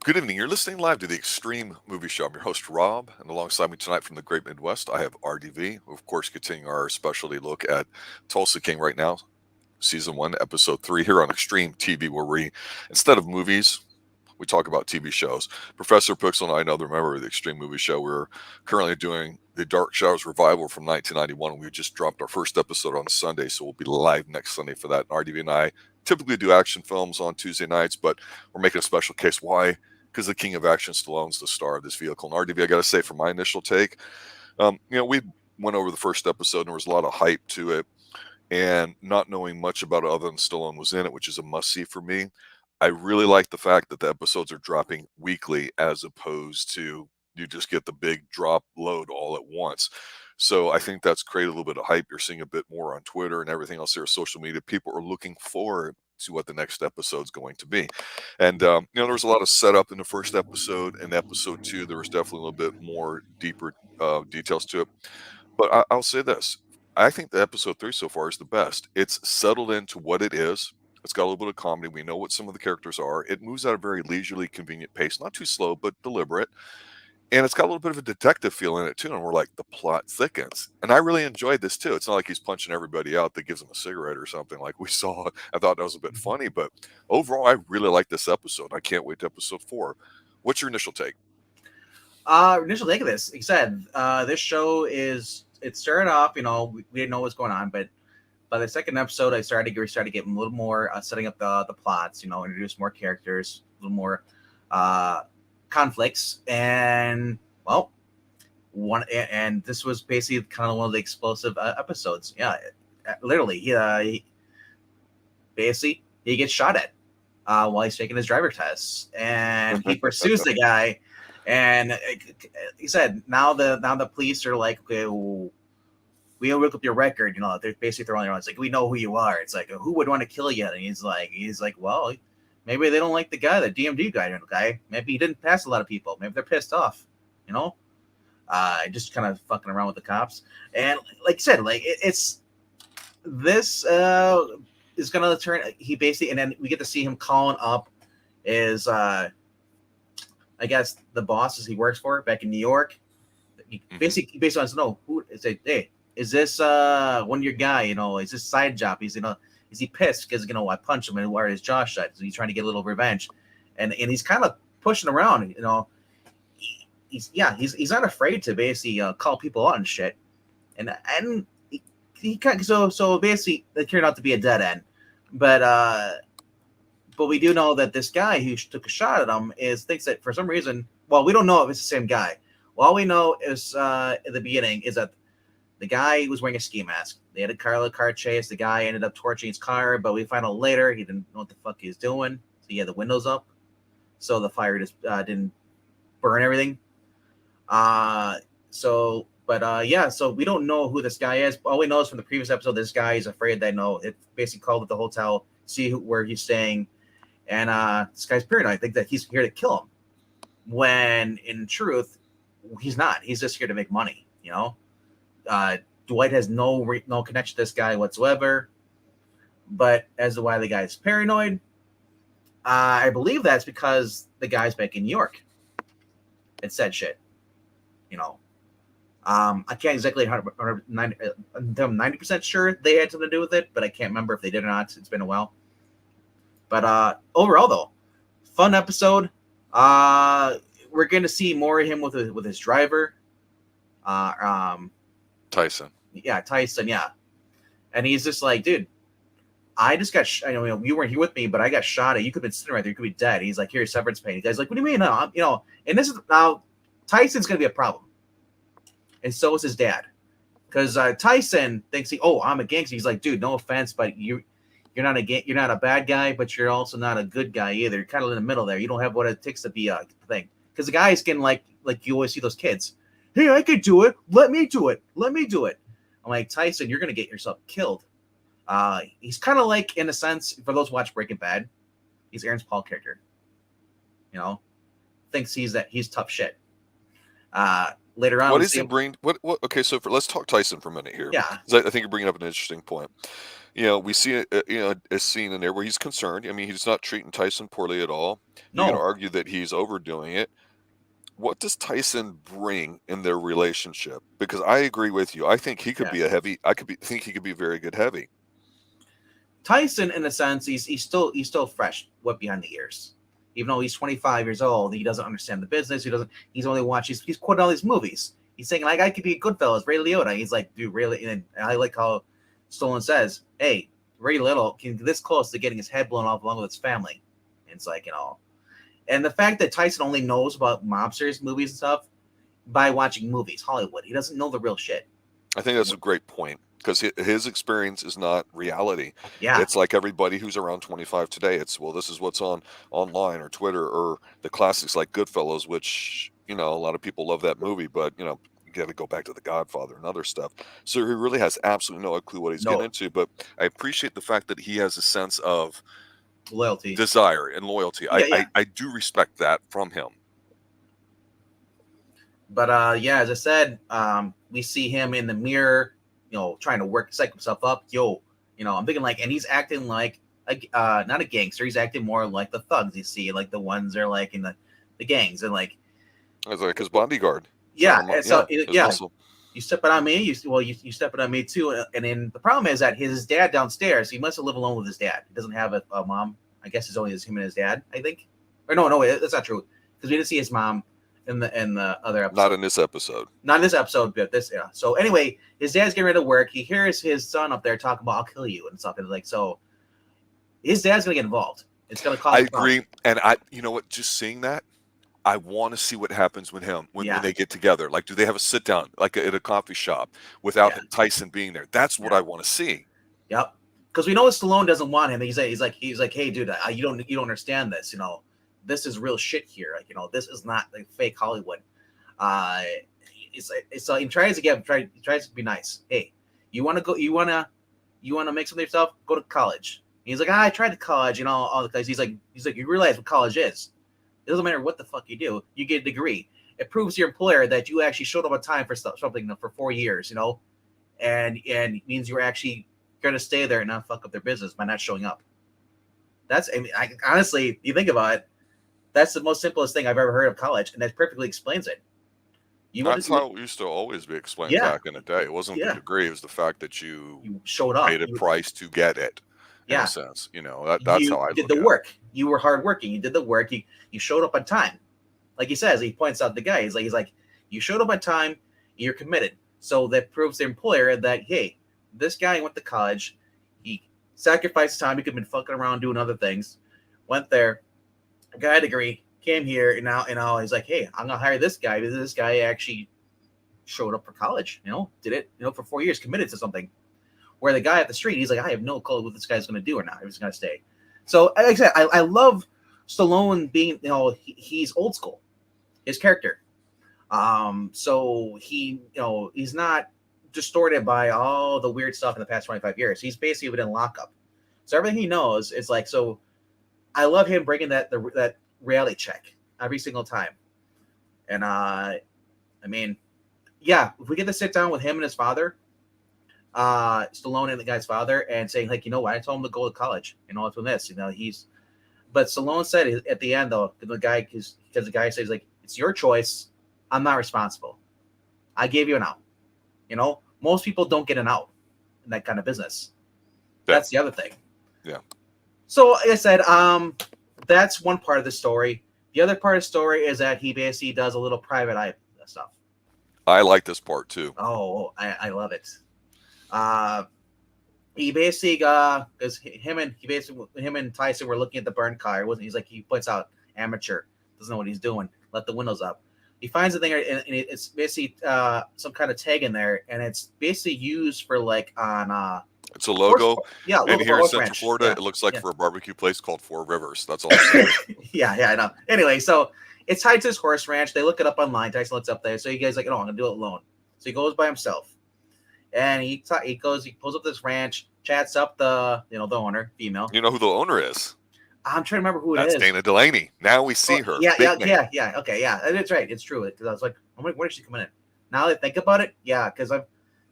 Good evening. You're listening live to the Xtreme Movie Show. I'm your host, Rob, and alongside me tonight from the Great Midwest, I have RDV. Of course, continuing our specialty look at Tulsa King right now, Season 1, Episode 3, here on Xtreme TV, where we, instead of movies, we talk about TV shows. Professor Pixel and I, another member of the Extreme Movie Show, we're currently doing the Dark Shadows revival from 1991. We just dropped our first episode on Sunday, so we'll be live next Sunday for that. And RDV and I typically do action films on Tuesday nights, but we're making a special case. Why? Because the king of action, Stallone's the star of this vehicle. And RDV, I got to say, for my initial take, we went over the first episode, and there was a lot of hype to it. And not knowing much about it other than Stallone was in it, which is a must-see for me, I really like the fact that the episodes are dropping weekly as opposed to you just get the big drop load all at once. So I think that's created a little bit of hype. You're seeing a bit more on Twitter and everything else there, social media. People are looking forward to what the next episode's going to be. And, there was a lot of setup in the first episode. And episode 2, there was definitely a little bit more deeper details to it. But I'll say this. I think the episode 3 so far is the best. It's settled into what it is. It's got a little bit of comedy. We know what some of the characters are. It moves at a very leisurely, convenient pace, not too slow, but deliberate. And it's got a little bit of a detective feel in it too. And we're like, the plot thickens. And I really enjoyed this too. It's not like he's punching everybody out that gives him a cigarette or something like we saw. I thought that was a bit funny, but overall, I really like this episode. I can't wait to episode 4. What's your initial take? Initial take of this, like I said, this show it started off, we didn't know what was going on, but by the second episode, we started getting a little more setting up the plots, introduce more characters, a little more conflicts, and well, and this was basically kind of one of the explosive episodes. Yeah, literally, he gets shot at while he's taking his driver tests, and he pursues the guy. And he said, now the police are like, okay, we'll look up your record. They're basically throwing around. It's like, we know who you are. It's like, who would want to kill you? And he's like, well, maybe they don't like the guy, the DMD guy. Maybe he didn't pass a lot of people. Maybe they're pissed off. Just kind of fucking around with the cops. And like you said, it's this is gonna turn. He basically, and then we get to see him calling up is I guess the bosses he works for back in New York. He basically wants to know who is it. Hey, is this one of your guy? Is this side job? Is he pissed because I punched him and wired his jaw shut? So he's trying to get a little revenge, and he's kind of pushing around. He's not afraid to basically call people out and shit, and he kind of, so basically it turned out to be a dead end, but we do know that this guy who took a shot at him thinks that for some reason, well, we don't know if it's the same guy. Well, all we know is at the beginning is that the guy was wearing a ski mask. They had a car chase. The guy ended up torching his car, but we find out later he didn't know what the fuck he was doing. So he had the windows up, so the fire just didn't burn everything. So we don't know who this guy is. All we know is from the previous episode, this guy is afraid that it basically called at the hotel, see where he's staying. And this guy's paranoid. I think that he's here to kill him. When in truth, he's not. He's just here to make money. Dwight has no connection to this guy whatsoever. But as to why the guy's paranoid, I believe that's because the guy's back in New York. It said shit. I can't exactly 90% sure they had something to do with it, but I can't remember if they did or not. It's been a while. But overall, though, fun episode. We're going to see more of him with his driver. Tyson. Yeah, Tyson, yeah. And he's just like, dude, I just got you weren't here with me, but I got shot at. You could have been sitting right there. You could be dead. He's like, here's severance pay. The guy's like, what do you mean? No, and this is now Tyson's going to be a problem. And so is his dad. Because Tyson thinks I'm a gangster. He's like, dude, no offense, but you're not a bad guy, but you're also not a good guy either. You're kind of in the middle there. You don't have what it takes to be a thing. Because the guy's getting like you always see those kids. Hey, I could do it. Let me do it. I'm like, Tyson, you're gonna get yourself killed. He's kind of like, in a sense, for those who watch Breaking Bad, he's Aaron's Paul character. Thinks he's tough shit. Later on, What we does see he him. bring? What? Let's talk Tyson for a minute here, Yeah, 'cause I think you're bringing up an interesting point. We see a scene in there where he's concerned. I mean, he's not treating Tyson poorly at all. You're going to no, argue that he's overdoing it. What does Tyson bring in their relationship? Because I agree with you. I think he could yeah. be a heavy. Think he could be a very good heavy. Tyson, in a sense, he's still fresh, wet behind the ears. Even though he's 25 years old, he doesn't understand the business. He's only watching. He's quoting all these movies. He's saying like, I could be a Goodfellas, Ray Liotta. He's like, dude, really? And I like how Stallone says, hey, Ray Liotta came this close to getting his head blown off along with his family. And it's like, and the fact that Tyson only knows about mobsters movies and stuff by watching movies, Hollywood. He doesn't know the real shit. I think that's a great point because his experience is not reality. Yeah. It's like everybody who's around 25 today. It's, well, this is what's on online or Twitter or the classics like Goodfellas, which, a lot of people love that movie, but, you got to go back to The Godfather and other stuff. So he really has absolutely no clue what he's getting No into. But I appreciate the fact that he has a sense of loyalty. desire and loyalty. Yeah. I do respect that from him. But yeah, as I said, we see him in the mirror, trying to psych himself up. I'm thinking like, and he's acting like not a gangster. He's acting more like the thugs you see, like the ones that are like in the gangs and like. It's like his bodyguard. Yeah, and so muscle. You step it on me. You step it on me too. And then the problem is that his dad downstairs, he must have lived alone with his dad. He doesn't have a mom. I guess it's only him and his dad. I think, or no, that's not true because we didn't see his mom in the other episode. Not in this episode. Not in this episode, but this. Yeah. So anyway, his dad's getting ready to work. He hears his son up there talking about "I'll kill you" and stuff. And like, so his dad's gonna get involved. It's gonna cause. I agree, and you know what? Just seeing that, I want to see what happens with him when they get together. Like, do they have a sit down like at a coffee shop without Tyson being there? That's what I want to see. Yep. Because we know Stallone doesn't want him. He's like, hey, dude, you don't understand this. This is real shit here. Like, this is not like fake Hollywood. So he tries to be nice. Hey, you want to make something of yourself? Go to college. He's like, I tried to college, all the guys. He's like, you realize what college is. It doesn't matter what the fuck you do. You get a degree. It proves to your employer that you actually showed up on time for something for 4 years, and it means you're actually going to stay there and not fuck up their business by not showing up. Honestly, you think about it, that's the most simplest thing I've ever heard of college, and that perfectly explains it. That's how it used to always be explained back in the day. It wasn't the degree; it was the fact that you showed up, paid a price to get it. In a sense, that's how I did the work. You were hardworking. You did the work. You showed up on time. Like he says, he points out the guy. He's like, you showed up on time. You're committed. So that proves the employer that, hey, this guy went to college. He sacrificed time. He could have been fucking around doing other things. Went there, got a degree, came here, and now he's like, hey, I'm gonna hire this guy because this guy actually showed up for college. Did it, for 4 years, committed to something. Where the guy at the street, he's like, I have no clue what this guy's going to do or not. He's going to stay. So, like I said, I love Stallone being, he's old school, his character. So he, he's not distorted by all the weird stuff in the past 25 years. He's basically been in lockup. So everything he knows is like, so I love him bringing that reality check every single time. And, if we get to sit down with him and his father, Stallone and the guy's father, and saying like, what, I told him to go to college, from this, but Stallone said at the end though, the guy, because the guy says like, it's your choice. I'm not responsible. I gave you an out. Most people don't get an out in that kind of business. Yeah. That's the other thing. Yeah. So like I said, that's one part of the story. The other part of the story is that he basically does a little private eye stuff. I like this part too. Oh, I love it. He basically because him and Tyson were looking at the burn car. He's like, he points out, amateur, doesn't know what he's doing. Let the windows up. He finds the thing, and it's basically some kind of tag in there, and it's basically used for like on it's a logo. Yeah, and here in Central Florida, it looks like for a barbecue place called Four Rivers. That's all. Yeah, I know. Anyway, so it's tied to his horse ranch. They look it up online. Tyson looks up there. So you guys like, I'm gonna do it alone. So he goes by himself. And he pulls up this ranch, chats up the owner, female. You know who the owner is? I'm trying to remember who it is. That's Dana Delaney. Now we see her. Yeah. Okay, yeah, that's right. It's true. Because I was like, where did she come in? Now that I think about it, yeah, because it's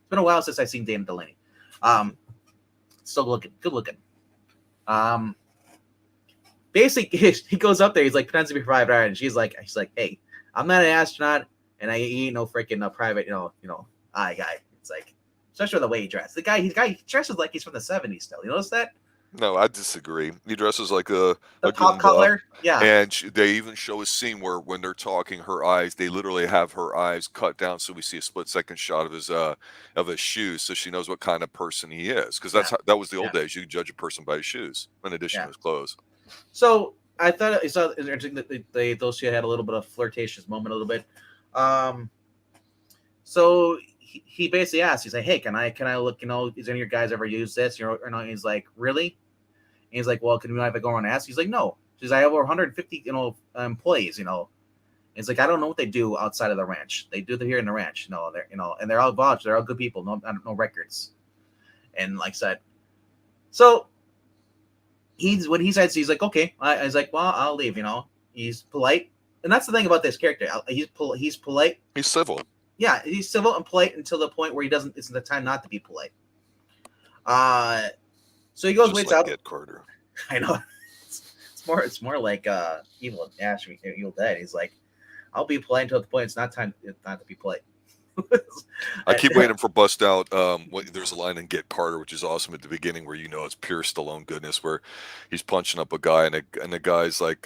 been a while since I've seen Dana Delaney. Still good looking. Basically, he goes up there. He's like, pretends to be private eye, and she's like, hey, I'm not an astronaut, and I ain't no freaking private, eye guy. It's like, especially the way he dressed. The guy he dresses like he's from the '70s still. You notice that? No, I disagree. He dresses like a The pop Goomba, color, yeah, and they even show a scene where when they're talking, her eyes, they literally have her eyes cut down so we see a split-second shot of his shoes, so she knows what kind of person he is. Because yeah, that was the old yeah, days. You could judge a person by his shoes, in addition yeah. to his clothes. So I thought it was interesting that those two had a little bit of flirtatious moment, a little bit. So he basically asked, he's like, hey, can I look? Is any of your guys ever use this? Or no? He's like, really? And he's like, well, can we have a go around and ask? He's like, no. She's like, I have over 150, employees. And it's like, I don't know what they do outside of the ranch. They do here in the ranch. They're and they're all vouched. They're all good people. No records. And like I said, so when he says, he's like, okay. I was like, well, I'll leave. He's polite, and that's the thing about this character. He's polite. He's civil. Yeah, he's civil and polite until the point where he doesn't. It's the time not to be polite. So he goes, Just waits like out. Get Carter. I know. It's more like Evil Dead. He's like, I'll be polite until the point it's not to be polite. I keep waiting for bust out. There's a line in Get Carter, which is awesome at the beginning, where it's pure Stallone goodness, where he's punching up a guy, and the guy's like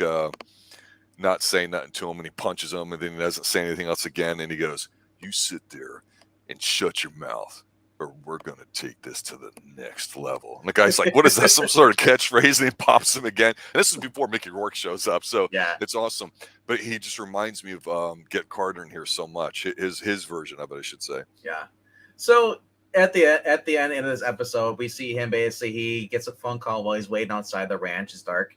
not saying nothing to him, and he punches him, and then he doesn't say anything else again, and he goes, "You sit there and shut your mouth, or we're gonna take this to the next level." And the guy's like, "What is that? Some sort of catchphrase?" And he pops him again. And this is before Mickey Rourke shows up, so yeah, it's awesome. But he just reminds me of Get Carter in here so much. His version of it, I should say. yeah. So at the end of this episode, we see him basically. He gets a phone call while he's waiting outside the ranch. It's dark.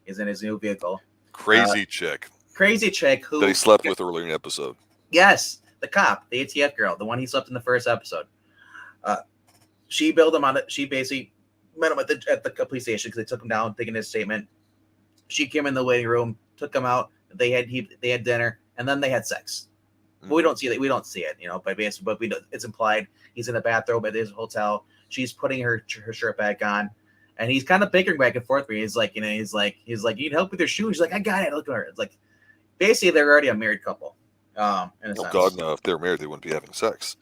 He's in his new vehicle. Crazy chick who that he slept with earlier in the episode. Yes, the cop, the ATF girl, the one he slept in the first episode. She bailed him on it. She basically met him at the police station because they took him down, taking his statement. She came in the waiting room, took him out. They had dinner, and then they had sex. But we don't see that. We don't see it, but it's implied. He's in the bathroom at his hotel. She's putting her shirt back on, and he's kind of bickering back and forth. He's like, he's like, you need help with your shoes. She's like, I got it. Look at her. It's like, basically, they're already a married couple. In a sense. God, no! If they were married, they wouldn't be having sex.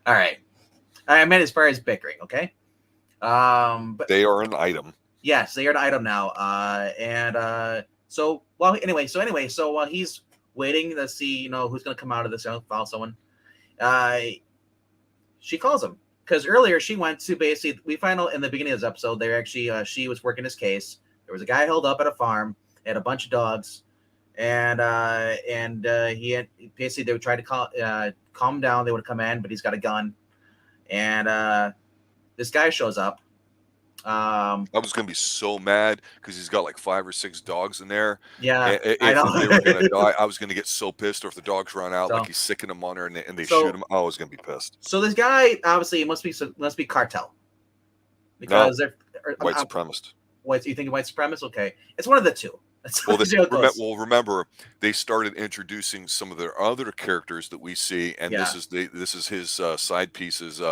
All right. I meant as far as bickering, okay? But they are an item. Yes, they are an item now. So while he's waiting to see, who's going to come out of this, follow someone, she calls him because earlier she went to basically. We find out in the beginning of this episode, they're actually she was working this case. There was a guy held up at a farm, had a bunch of dogs, and he had basically they would try to calm him down. They would come in, but he's got a gun, and this guy shows up. I was gonna be so mad because he's got like 5 or 6 dogs in there. Yeah, if I know. they were gonna die, I was gonna get so pissed. Or if the dogs run out, like he's sicking them on her, and they shoot him, I was gonna be pissed. So this guy obviously must be cartel because they're white supremacist. What you think white supremacist? Okay, it's one of the two. Remember, they started introducing some of their other characters that we see, and this is his side pieces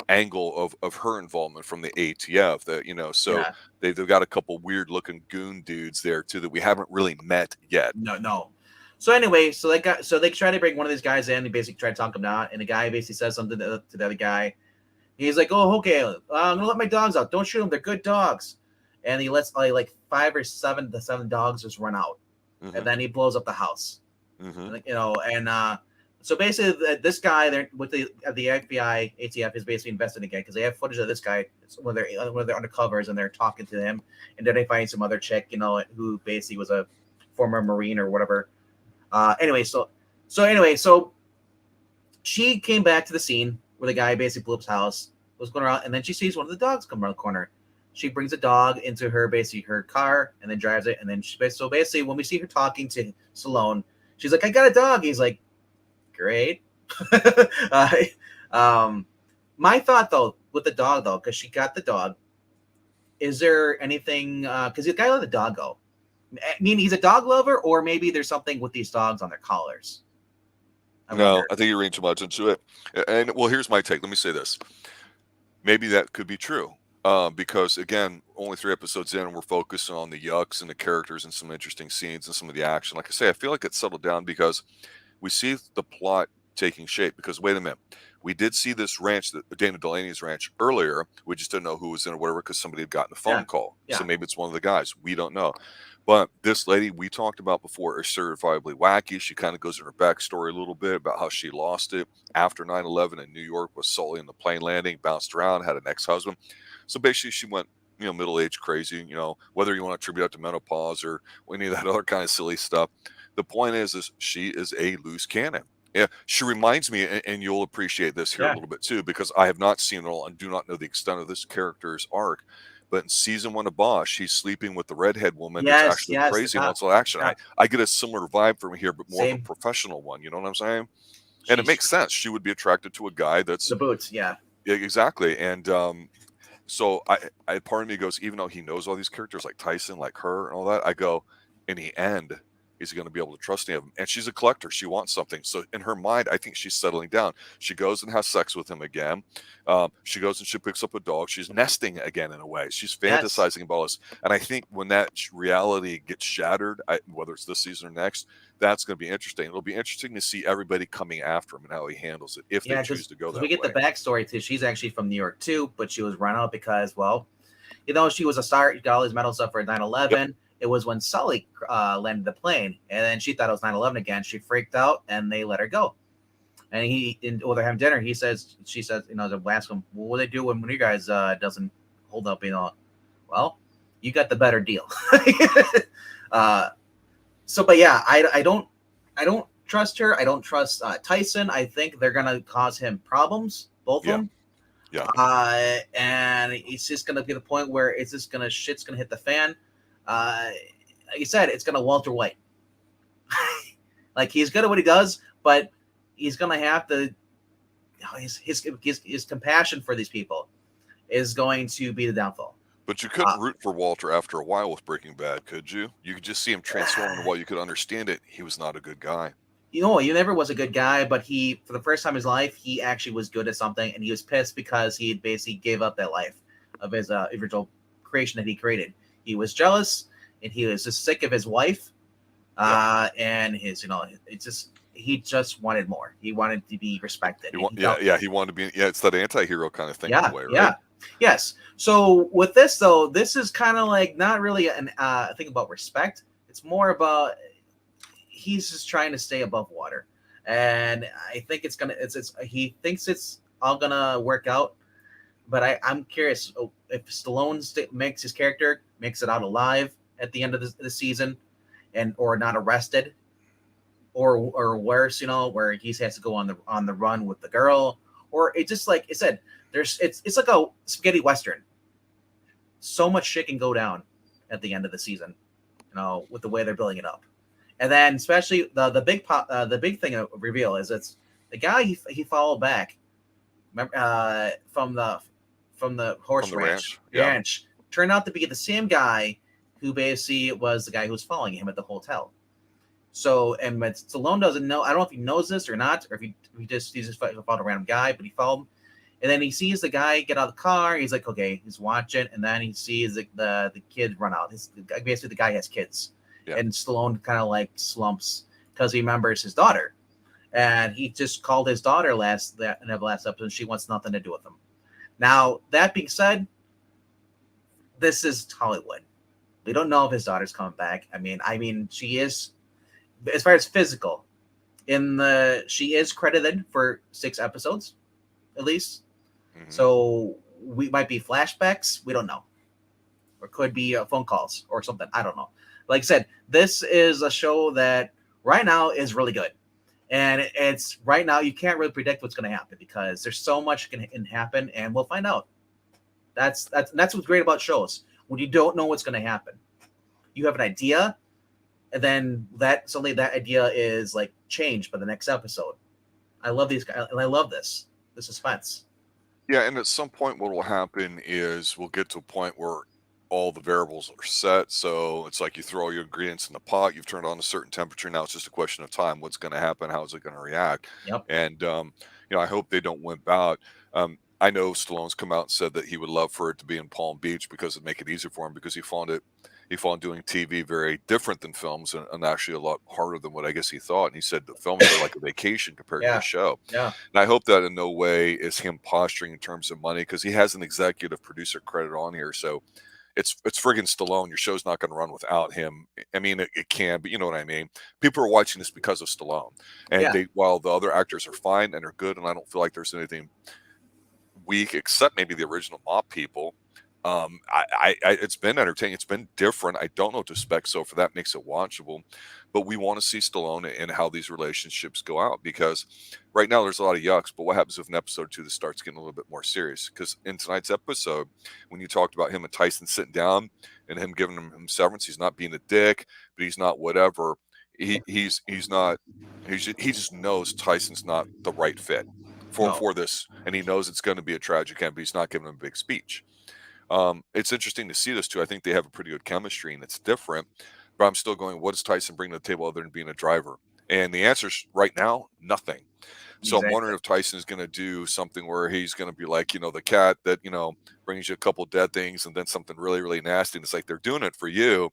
angle of her involvement from the ATF. That they've got a couple weird looking goon dudes there too that we haven't really met yet. No. So anyway, so they try to bring one of these guys in. They basically try to talk him down, and the guy basically says something to the other guy. He's like, "Oh, okay, I'm gonna let my dogs out. Don't shoot them. They're good dogs." And he lets like 5 or 7 dogs just run out, and then he blows up the house. So basically, this guy there with the FBI ATF is basically investigating because they have footage of this guy when they're undercovers and they're talking to him, and then they find some other chick, who basically was a former Marine or whatever. So she came back to the scene where the guy basically blew up his house, was going around, and then she sees one of the dogs come around the corner. She brings a dog into her car and then drives it. And then so basically when we see her talking to Stallone, she's like, I got a dog. He's like, great. My thought though, with the dog though, because she got the dog, is there anything, because the guy let the dog go. I mean, he's a dog lover, or maybe there's something with these dogs on their collars. I No, wonder. I think you're reading too much into it. And well, here's my take. Let me say this. Maybe that could be true. Because again, only 3 episodes in, and we're focusing on the yucks and the characters and some interesting scenes and some of the action. Like I say, I feel like it's settled down because we see the plot taking shape. Because wait a minute, we did see this ranch, Dana Delaney's ranch, earlier. We just didn't know who was in or whatever because somebody had gotten a Yeah, phone call. So yeah, maybe it's one of the guys. We don't know. But this lady we talked about before is certifiably wacky. She kind of goes in her backstory a little bit about how she lost it after 9/11 in New York, was Sully in the plane landing, bounced around, had an ex-husband. So basically, she went, middle-aged crazy. Whether you want to attribute that to menopause or any of that other kind of silly stuff. The point is she is a loose cannon. Yeah, she reminds me, and you'll appreciate this here a yeah. little bit too, because I have not seen it all and do not know the extent of this character's arc. But in season 1 of Bosch, he's sleeping with the redhead woman that's Yes, actually yes, the crazy and cop. wants a little action. Yeah, I get a similar vibe from here, but more of a same. professional one. You know what I'm saying? And it She's makes sense. She would be attracted to a guy that's the boots. Yeah, yeah, exactly. And so part of me goes, even though he knows all these characters like Tyson, like her, and all that, I go, in the end, is he going to be able to trust any of them? And she's a collector; she wants something. So in her mind, I think she's settling down. She goes and has sex with him again. She goes and she picks up a dog. She's nesting again in a way. She's yes, fantasizing about this. And I think when that reality gets shattered, whether it's this season or next, that's going to be interesting. It'll be interesting to see everybody coming after him and how he handles it if they yeah. choose Because to go we that get the way. backstory too. She's actually from New York too, but she was run out because, well, she was a star. Got all these medals up for Yep. 9/11. It was when Sully landed the plane, and then she thought it was 9/11 again. She freaked out, and they let her go. And while they're having dinner, she says, they ask him, well, what do they do when you guys doesn't hold up? Well, you got the better deal. uh, but yeah, I don't trust her. I don't trust Tyson. I think they're gonna cause him problems, both of Yeah. them. Yeah. And it's just gonna be the point where it's just shit's gonna hit the fan. Like you said, it's gonna Walter White. Like, he's good at what he does, but he's gonna have to. His compassion for these people is going to be the downfall. But you Uh, couldn't root for Walter after a while with Breaking Bad, could you? You could just see him transform, and while you could understand it, he was not a good guy. he never was a good guy, but for the first time in his life, he actually was good at something, and he was pissed because he had basically gave up that life of his original creation that he created. He was jealous, and he was just sick of his wife, and his, he just wanted more. He wanted to be respected. He wanted to be. Yeah, it's that anti-hero kind of thing in a way, right? Yeah. Yes. So with this though, this is kind of like not really an thing about respect. It's more about he's just trying to stay above water, and I think he thinks it's all gonna work out. But I'm curious if Stallone makes his character makes it out alive at the end of the season, or not arrested, or worse, where he has to go on the run with the girl, or it just like I said, it's like a spaghetti western. So much shit can go down at the end of the season, with the way they're building it up, and then especially the big thing reveal is it's the guy he followed back, from the horse From the ranch. ranch, yeah. Ranch turned out to be the same guy who basically was the guy who was following him at the hotel. So, and Stallone doesn't know. I don't know if he knows this or not, or if he just followed a random guy, but he followed him. And then he sees the guy get out of the car. He's like, okay, he's watching, and then he sees the kid run out. Basically, the guy has kids, Yeah. and Stallone kind of like slumps because he remembers his daughter, and he just called his daughter in the last episode. She wants nothing to do with him. Now, that being said, this is Hollywood. We don't know if his daughter's coming back. I mean, she is, as far as physical, she is credited for 6 episodes, at least. Mhm. So we might be flashbacks. We don't know, or could be phone calls or something. I don't know. Like I said, this is a show that right now is really good, and it's right now you can't really predict what's going to happen because there's so much can happen, and we'll find out. That's what's great about shows when you don't know what's going to happen. You have an idea, and then suddenly that idea is like changed by the next episode. I love these guys, and I love the suspense. Yeah, and at some point, what will happen is we'll get to a point where all the variables are set. So it's like you throw all your ingredients in the pot, you've turned on a certain temperature. Now it's just a question of time. What's going to happen? How is it going to react? Yep. And, I hope they don't wimp out. I know Stallone's come out and said that he would love for it to be in Palm Beach because it'd make it easier for him because he found doing TV very different than films and actually a lot harder than what I guess he thought. And he said the films are like a vacation compared to Yeah. the show. Yeah. And I hope that in no way is him posturing in terms of money because he has an executive producer credit on here. So it's friggin' Stallone. Your show's not going to run without him. I mean, it can, but you know what I mean. People are watching this because of Stallone, and Yeah. while the other actors are fine and are good, and I don't feel like there's anything weak except maybe the original Mop people. It's been entertaining. It's been different. I don't know what to expect, so for that makes it watchable. But we want to see Stallone and how these relationships go out because right now there's a lot of yucks. But what happens if in episode 2 this starts getting a little bit more serious? Because in tonight's episode, when you talked about him and Tyson sitting down and him giving him severance, he's not being a dick, but he's not whatever. He's not. He just knows Tyson's not the right fit No. for this, and he knows it's going to be a tragic end, but he's not giving him a big speech. It's interesting to see this too. I think they have a pretty good chemistry and it's different, but I'm still going, what does Tyson bring to the table other than being a driver? And the answer's right now, nothing. So I'm Exactly. wondering if Tyson is going to do something where he's going to be like, the cat that, brings you a couple dead things and then something really, really nasty. And it's like, they're doing it for you.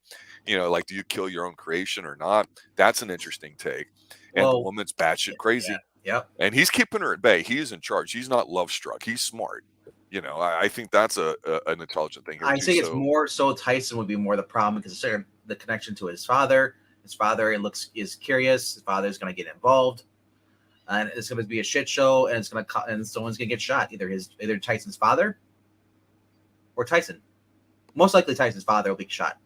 Like, do you kill your own creation or not? That's an interesting take. And the Well, woman's batshit crazy. yeah. Yep. And he's keeping her at bay. He is in charge. He's not love struck. He's smart. I think that's an intelligent thing here I too. think it's So more so Tyson would be more the problem because the connection to his father. His father is curious. His father's going to get involved, and it's going to be a shit show. And and someone's going to get shot. Either Tyson's father or Tyson. Most likely, Tyson's father will be shot.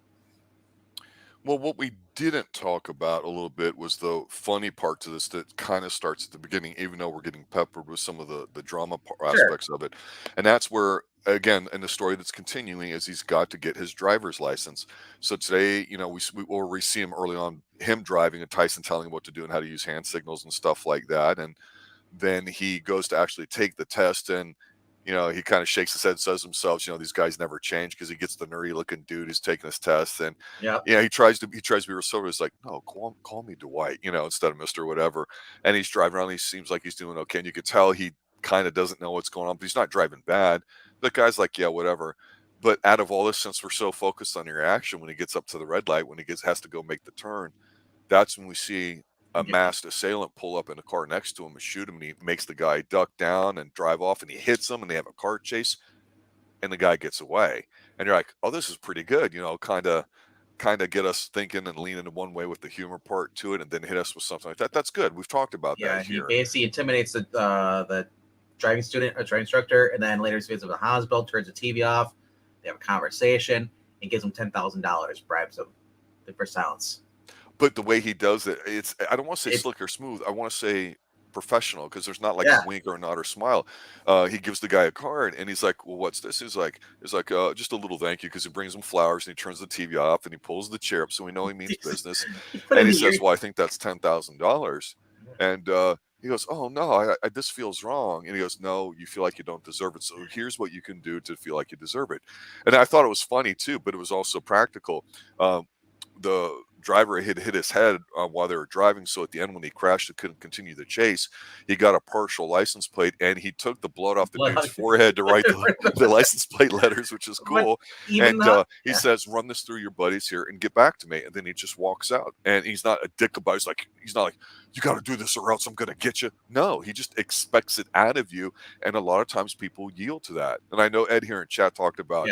well, what we didn't talk about a little bit was the funny part to this that kind of starts at the beginning, even though we're getting peppered with some of the drama aspects of it. And that's where, again, in the story that's continuing, is he's got to get his driver's license. So today, we see him early on, him driving and Tyson telling him what to do and how to use hand signals and stuff like that. And then he goes to actually take the test and he kind of shakes his head and says to himself, these guys never change because he gets the nerdy looking dude who's taking his test. And Yeah. he tries to be real. He's like, no, call me Dwight, instead of Mr. Whatever. And he's driving around. And he seems like he's doing okay. And you could tell he kind of doesn't know what's going on, but he's not driving bad. The guy's like, yeah, whatever. But out of all this, since we're so focused on your action, when he gets up to the red light, when he has to go make the turn, that's when we see a masked assailant pull up in a car next to him and shoot him, and he makes the guy duck down and drive off, and he hits him, and they have a car chase, and the guy gets away. And you're like, oh, this is pretty good, kind of get us thinking and leaning in one way with the humor part to it, and then hit us with something like that. That's good. We've talked about that He here. basically intimidates the driving instructor, and then later he goes to the hospital, turns the TV off. They have a conversation and gives him $10,000, bribes him for silence. But the way he does it, I don't want to say slick or smooth. I want to say professional because there's not like a wink or a nod or smile. He gives the guy a card and he's like, well, what's this? He's like, just a little thank you, because he brings him flowers and he turns the TV off and he pulls the chair up so we know he means business. And he says, well, I think that's $10,000. And he goes, oh, no, this feels wrong. And he goes, no, you feel like you don't deserve it. So here's what you can do to feel like you deserve it. And I thought it was funny, too, but it was also practical. The driver had hit his head while they were driving. So at the end, when he crashed and couldn't continue the chase, he got a partial license plate and he took the blood off the dude's forehead to write the license plate letters, which is cool. And he says, run this through your buddies here and get back to me. And then he just walks out, and he's not a dick about it. He's not like, you got to do this or else I'm going to get you. No, he just expects it out of you. And a lot of times people yield to that. And I know Ed here in chat talked about,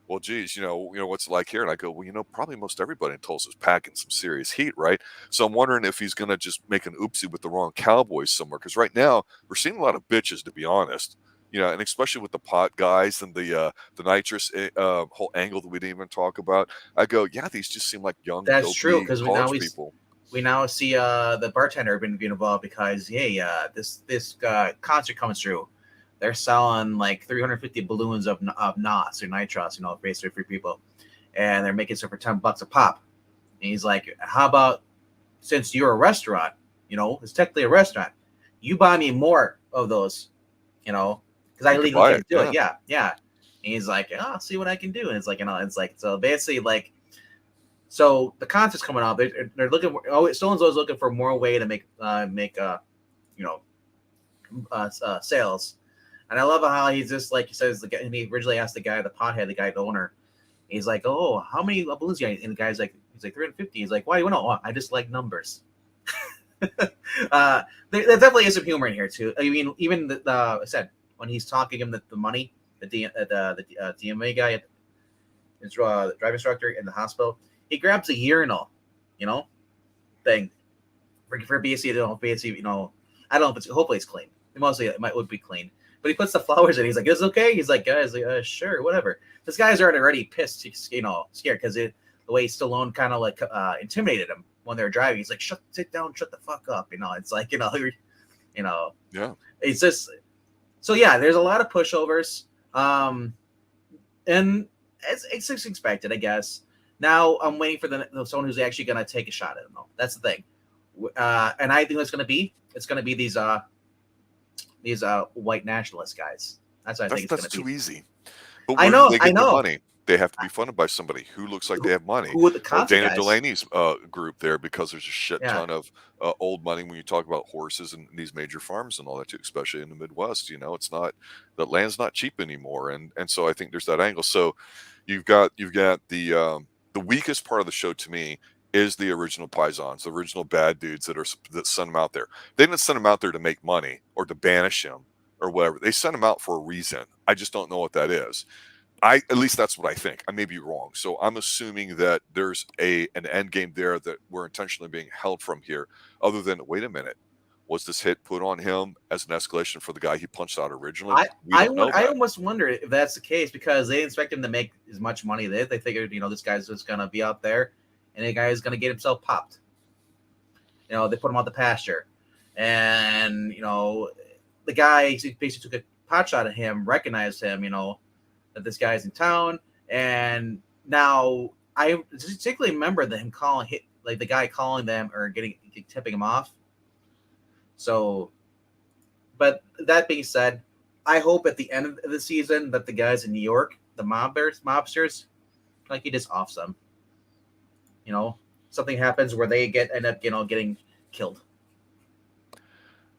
well, geez, what's it like here? And I go, well, probably most everybody in Tulsa is packing some serious heat, right? So I'm wondering if he's going to just make an oopsie with the wrong Cowboys somewhere. Because right now we're seeing a lot of bitches, to be honest. And especially with the pot guys and the nitrous whole angle that we didn't even talk about. I go, yeah, these just seem like young, that's true, because college people. We now see the bartender being involved because, hey, this concert comes through. They're selling like 350 balloons of NOS or nitros, basically for people, and they're making it for $10 a pop. And he's like, "How about, since you're a restaurant, it's technically a restaurant, you buy me more of those, because I legally can do it." Yeah. And he's like, oh, I'll see what I can do. And it's like, it's like, so basically, like, so the concert's coming up. They're looking. Stallone's always looking for more way to make you know sales. And I love how he's just like he says. And he originally asked the guy, the pothead, the guy, the owner. He's like, oh, how many balloons you got? And the guy's like, he's like 350. He's like, why? You know, I just like numbers. There definitely is some humor in here too. I mean, even I said when he's talking him the money, the DMA guy, his driving instructor in the hospital, he grabs a urinal, you know, thing for BC. BC, I don't know if it's hopefully it's clean. Mostly would be clean. But he puts the flowers in. He's like, "Is it okay?" He's like, "Guys, sure, whatever." This guy's already pissed, scared because the way Stallone kind of like intimidated him when they were driving. He's like, sit down, shut the fuck up." It's like Yeah. It's just so yeah. There's a lot of pushovers, and it's expected, I guess. Now I'm waiting for someone who's actually gonna take a shot at him. Though that's the thing, and I think it's gonna be these white nationalist guys. That's what I think it's That's gonna too be. easy. But I where do know, they I get their know. money? They have to be funded by somebody who looks like they have money. Who the Well, concert Dana guys? Delaney's group there, because there's a shit Yeah, ton of old money when you talk about horses and these major farms and all that too, especially in the Midwest. It's not that land's not cheap anymore, and so I think there's that angle. So you've got the weakest part of the show to me is the original Paisans, the original bad dudes that sent them out there. They didn't send them out there to make money or to banish him or whatever. They sent them out for a reason. I just don't know what that is. At least that's what I think. I may be wrong. So I'm assuming that there's an end game there that we're intentionally being held from here. Other than, wait a minute, was this hit put on him as an escalation for the guy he punched out originally? We don't know I that. almost wonder if that's the case because they expect him to make as much money. They figured this guy's just gonna be out there, and the guy is gonna get himself popped. They put him out the pasture, and the guy basically took a pot shot at him, recognized him, that this guy's in town, and now I particularly remember him calling like the guy calling them or tipping him off. So, but that being said, I hope at the end of the season that the guys in New York, the mobsters, like he just offs them. Something happens where they end up getting killed.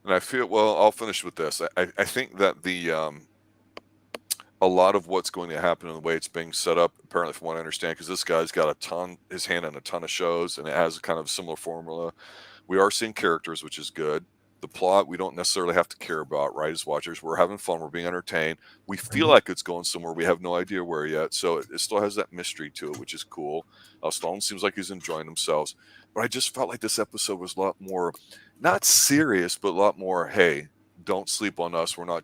And I feel, well, I'll finish with this. I think that a lot of what's going to happen in the way it's being set up, apparently from what I understand, because this guy's got his hand in a ton of shows, and it has a kind of similar formula. We are seeing characters, which is good. The plot we don't necessarily have to care about, right? As watchers, we're having fun, we're being entertained. We feel like it's going somewhere. We have no idea where yet, so it still has that mystery to it, which is cool. Stallone seems like he's enjoying themselves, but I just felt like this episode was a lot more, not serious, but a lot more. Hey, don't sleep on us. We're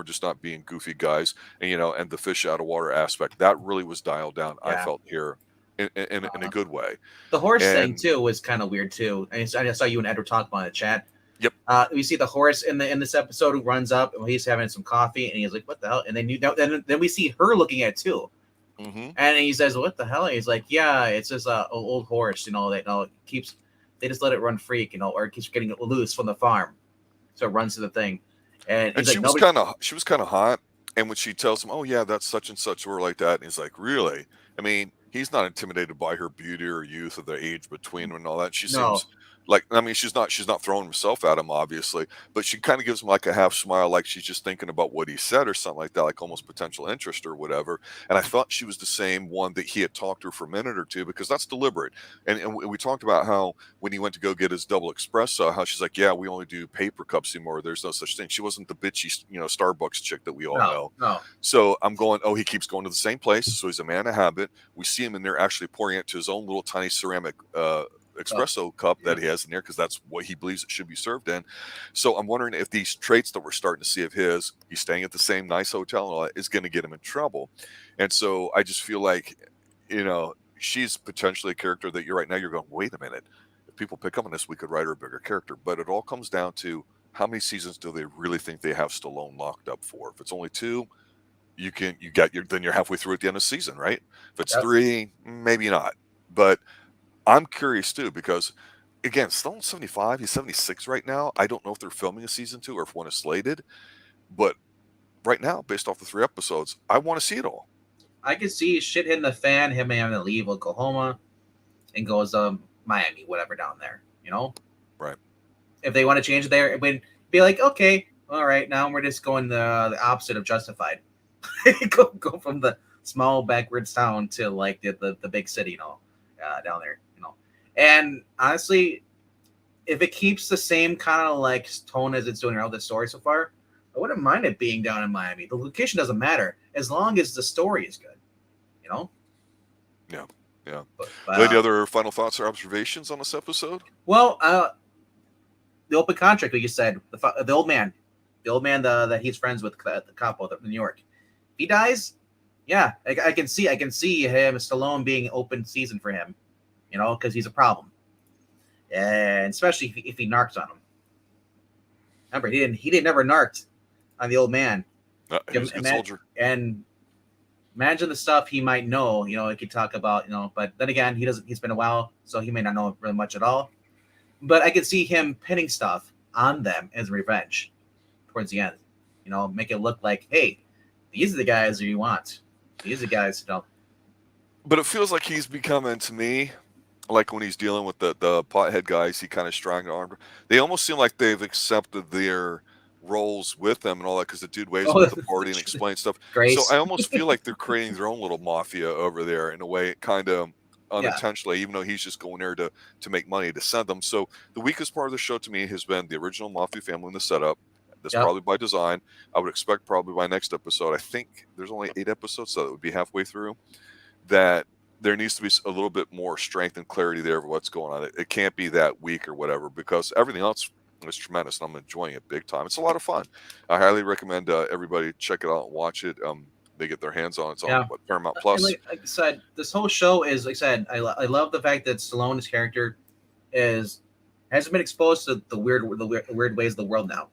just not being goofy guys, and the fish out of water aspect that really was dialed down. I Yeah. felt here in a good way. The horse thing And too was kind of weird too. I saw you and Edward talk about it in the chat. yep, We see the horse in this episode who runs up and he's having some coffee and he's like, "What the hell?" And then we see her looking at it too, hmm and he says, "What the hell?" And he's like, "Yeah, it's just a old horse. That keeps they just let it run free, or it keeps getting loose from the farm, so it runs to the thing." And and he's like, "Nobody." she was kind of hot. And when she tells him, "Oh yeah, that's such and such," or like that, and he's like, "Really?" I mean, he's not intimidated by her beauty or youth or the age between them and all that. She No, seems like, I mean, she's not throwing herself at him, obviously, but she kind of gives him like a half smile, like she's just thinking about what he said or something like that, like almost potential interest or whatever. And I thought she was the same one that he had talked to her for a minute or two, because that's deliberate. And we talked about how when he went to go get his double espresso, how she's like, "Yeah, we only do paper cups anymore. There's no such thing." She wasn't the bitchy, Starbucks chick that we all no, know. no. So I'm going, oh, he keeps going to the same place. So he's a man of habit. We see him in there actually pouring it to his own little tiny ceramic espresso cup Yeah. that he has in there, because that's what he believes it should be served in. So I'm wondering if these traits that we're starting to see of his, he's staying at the same nice hotel and all that, is going to get him in trouble. And so I just feel like, she's potentially a character that you're going, wait a minute. If people pick up on this, we could write her a bigger character. But it all comes down to how many seasons do they really think they have Stallone locked up for? If it's only 2, then you're halfway through at the end of the season, right? If it's Yep. 3, maybe not. But I'm curious too, because again, Stallone's 75, he's 76 right now. I don't know if they're filming a season 2 or if one is slated, but right now, based off the 3 episodes, I want to see it all. I could see shit hitting the fan, him having to leave Oklahoma and goes Miami, whatever down there. You know, Right. if they want to change it there, it would be like, okay, all right, now we're just going the opposite of Justified. go from the small backwards town to like the big city, down there, And honestly, if it keeps the same kind of like tone as it's doing around the story so far, I wouldn't mind it being down in Miami. The location doesn't matter as long as the story is good, you know. Yeah. Yeah. But Any other final thoughts or observations on this episode? well, the open contract, like you said, the old man, that he's friends with, the cop of New York. If he dies, yeah, I can see him, Stallone, being open season for him, because he's a problem, and especially if he narcs on him. Remember, he never narked on the old man. He was a good soldier. And imagine the stuff he might know. He could talk about, but then again, he doesn't. He's been a while, so he may not know really much at all. But I could see him pinning stuff on them as revenge towards the end. Make it look like, hey, these are the guys you want. These are the guys, But it feels like he's becoming, to me, like when he's dealing with the pothead guys, he kind of strong armed. They almost seem like they've accepted their roles with them and all that because the dude waves them at the party and explains stuff. So Grace. I almost feel like they're creating their own little mafia over there in a way, kind of unintentionally, even though he's just going there to make money to send them. So the weakest part of the show to me has been the original mafia family in the setup. That's probably by design. I would expect probably by next episode. I think there's only 8 episodes, so it would be halfway through. That there needs to be a little bit more strength and clarity there of what's going on. It can't be that weak or whatever because everything else is tremendous and I'm enjoying it big time. It's a lot of fun. I highly recommend everybody check it out and watch it. They get their hands on it. It's on Paramount Plus. Like I said, this whole show is, like I said, I love the fact that Stallone's character hasn't been exposed to the weird ways of the world now.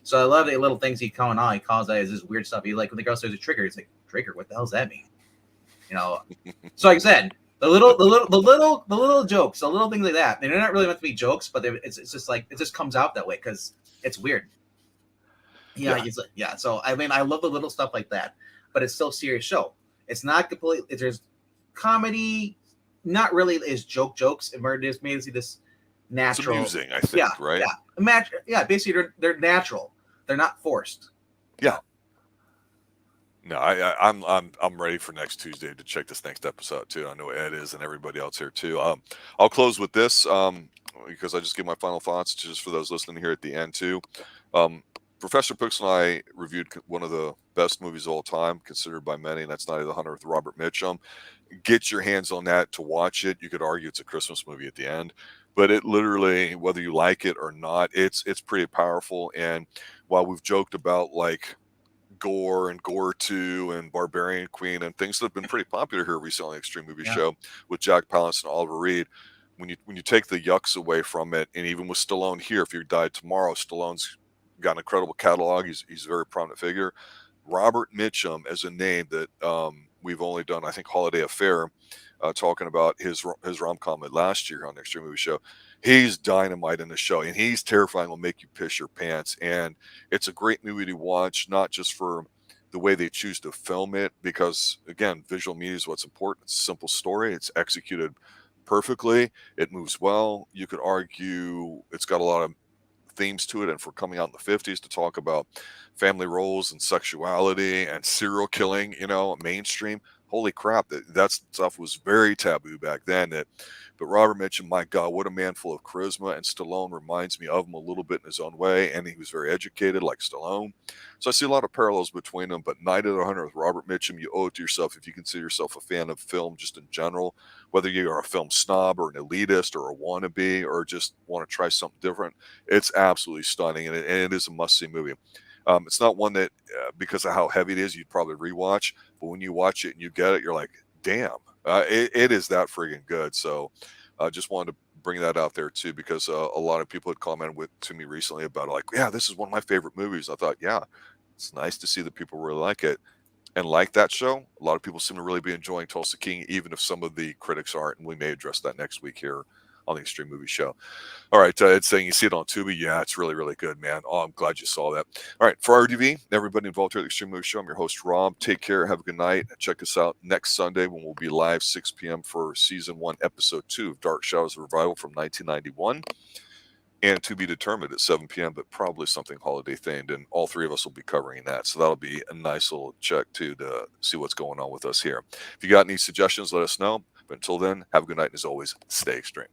So I love the little things he calls out. He calls that as this weird stuff. He like when the girl says a trigger, he's like, trigger, what the hell does that mean? So like I said, the little jokes, the little things like that. They're not really meant to be jokes, but it's just like it just comes out that way because it's weird. Yeah. So I mean, I love the little stuff like that, but it's still a serious show. It's not completely. There's comedy, not really is jokes. And we're just made to see this natural. It's amusing, I think. Right? Yeah. Basically, they're natural. They're not forced. Yeah. No, I'm ready for next Tuesday to check this next episode too. I know Ed is and everybody else here too. I'll close with this because I just give my final thoughts just for those listening here at the end too. Professor Pix and I reviewed one of the best movies of all time, considered by many, and that's Night of the Hunter with Robert Mitchum. Get your hands on that to watch it. You could argue it's a Christmas movie at the end, but it literally, whether you like it or not, it's pretty powerful. And while we've joked about like Gore and Gore 2 and Barbarian Queen and things that have been pretty popular here recently on the Xtreme Movie Show with Jack Palance and Oliver Reed, when you take the yucks away from it, and even with Stallone here, if you died tomorrow, Stallone's got an incredible catalog. He's a very prominent figure. Robert Mitchum as a name that we've only done, I think, Holiday Affair, talking about his rom-com last year on the Xtreme Movie Show. He's dynamite in the show, and he's terrifying. Will make you piss your pants, and it's a great movie to watch, not just for the way they choose to film it, because again, visual media is what's important. It's a simple story. It's executed perfectly. It moves well. You could argue it's got a lot of themes to it, and for coming out in the 50s to talk about family roles and sexuality and serial killing, mainstream, holy crap, that stuff was very taboo back then. But Robert Mitchum, my God, what a man full of charisma, and Stallone reminds me of him a little bit in his own way, and he was very educated like Stallone. So I see a lot of parallels between them, but Night of the Hunter with Robert Mitchum, you owe it to yourself if you consider yourself a fan of film just in general, whether you are a film snob or an elitist or a wannabe or just want to try something different. It's absolutely stunning, and it is a must-see movie. It's not one that, because of how heavy it is, you'd probably rewatch, but when you watch it and you get it, you're like, damn, it is that friggin' good. So I just wanted to bring that out there too, because a lot of people had commented to me recently about it, like, yeah, this is one of my favorite movies. I thought, yeah, it's nice to see that people really like it. And like that show, a lot of people seem to really be enjoying Tulsa King, even if some of the critics aren't, and we may address that next week here on the Extreme Movie Show. All right, it's saying you see it on Tubi. Yeah, it's really, really good, man. Oh, I'm glad you saw that. All right, for RDV, everybody involved here at the Extreme Movie Show, I'm your host, Rob. Take care. Have a good night. Check us out next Sunday when we'll be live 6 p.m. for Season 1, Episode 2 of Dark Shadows Revival from 1991. And to be determined at 7 p.m., but probably something holiday themed. And all three of us will be covering that. So that'll be a nice little check, too, to see what's going on with us here. If you got any suggestions, let us know. But until then, have a good night. And as always, stay extreme.